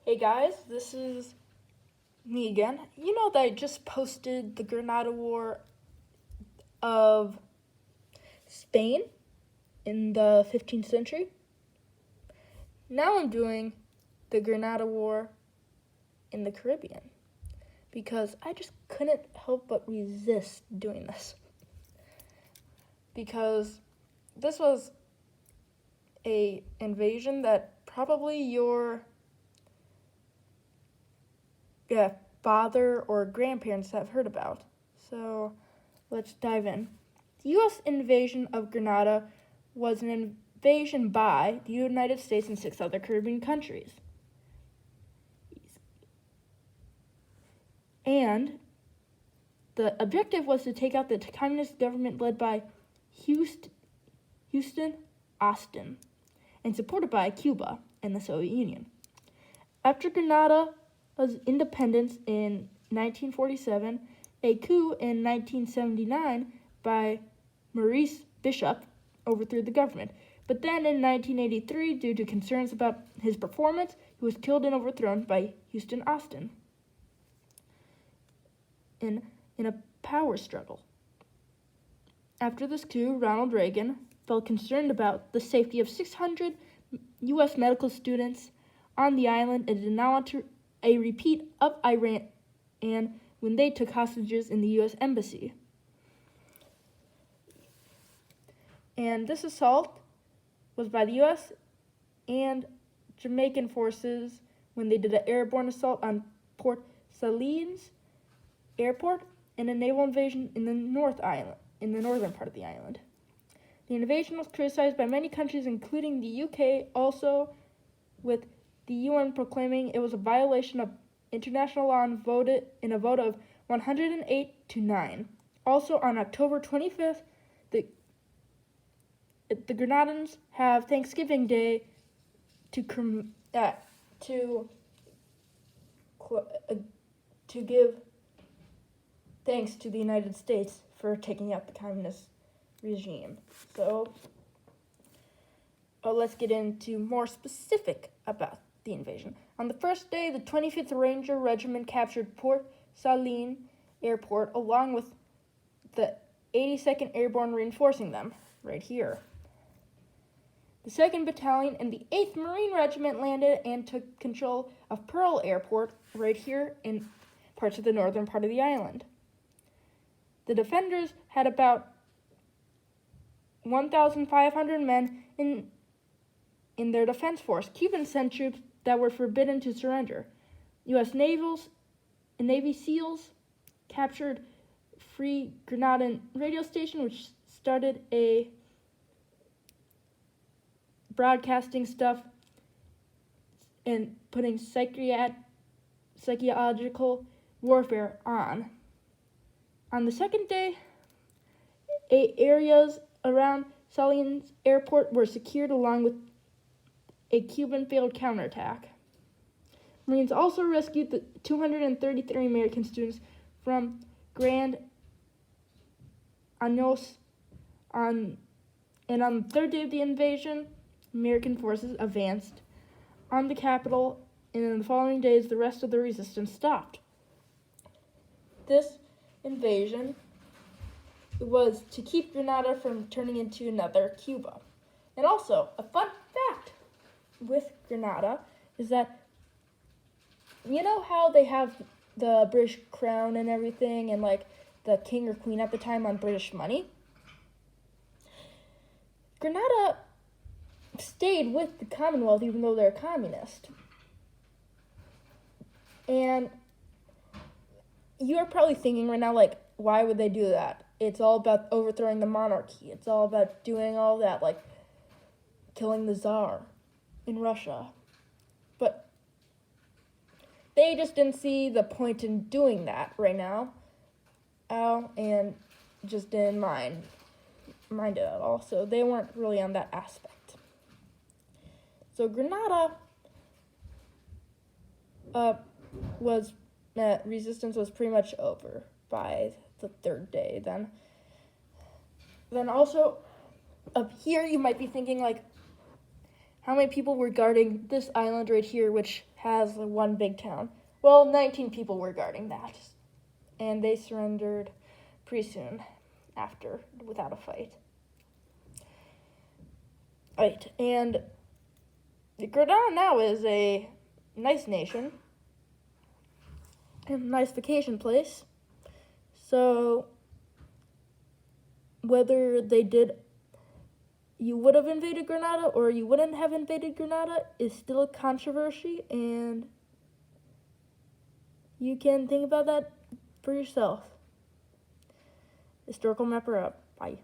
Hey guys, this is me again. You know that I just posted the Granada War of Spain in the 15th century? Now I'm doing the Granada War in the Caribbean because I just couldn't help but resist doing this. Because this was a invasion that probably your father or grandparents have heard about. So let's dive in. The U.S. invasion of Grenada was an invasion by the United States and 6 other Caribbean countries. And the objective was to take out the communist government led by Houston Austin and supported by Cuba and the Soviet Union. After Grenada's independence in 1947, a coup in 1979 by Maurice Bishop overthrew the government. But then in 1983, due to concerns about his performance, he was killed and overthrown by Houston Austin in a power struggle. After this coup, Ronald Reagan felt concerned about the safety of 600 U.S. medical students on the island and did not want a repeat of Iran when they took hostages in the U.S. Embassy. And this assault was by the U.S. and Jamaican forces when they did an airborne assault on Port Salines Airport and a naval invasion in the northern part of the island. The invasion was criticized by many countries, including the UK, also with the UN proclaiming it was a violation of international law and voted in a vote of 108 to 9. Also, on October 25th, the Grenadans have Thanksgiving Day to give thanks to the United States for taking out the communist regime. So, let's get into more specific about the invasion. On the first day, the 25th Ranger Regiment captured Port Saline Airport along with the 82nd Airborne reinforcing them, right here. The 2nd Battalion and the 8th Marine Regiment landed and took control of Pearl Airport, right here in parts of the northern part of the island. The defenders had about 1,500 men in their defense force. Cubans sent troops that were forbidden to surrender. U.S. Navy SEALs captured Free Granadan radio station, which started a broadcasting stuff and putting psychological warfare on. On the second day, areas around Salines Airport were secured along with a Cuban failed counterattack. Marines also rescued the 233 American students from Grand Años. On the third day of the invasion, American forces advanced on the capital, and in the following days, the rest of the resistance stopped. This invasion was to keep Grenada from turning into another Cuba. And also, a fun fact with Grenada is that, you know how they have the British crown and everything, and like the king or queen at the time on British money? Grenada stayed with the Commonwealth even though they're communist. And you're probably thinking right now, like, why would they do that? It's all about overthrowing the monarchy. It's all about doing all that, like killing the Tsar in Russia. But they just didn't see the point in doing that right now. And just didn't mind it at all. So they weren't really on that aspect. So Grenada resistance was pretty much over by the third day. Then also up here you might be thinking, like, how many people were guarding this island right here, which has one big town. Well, 19 people were guarding that, and they surrendered pretty soon after, without a fight. Right, and Granada now is a nice nation, a nice vacation place. So whether you would have invaded Granada or you wouldn't have invaded Granada is still a controversy, and you can think about that for yourself. Historical Mapper up. Bye.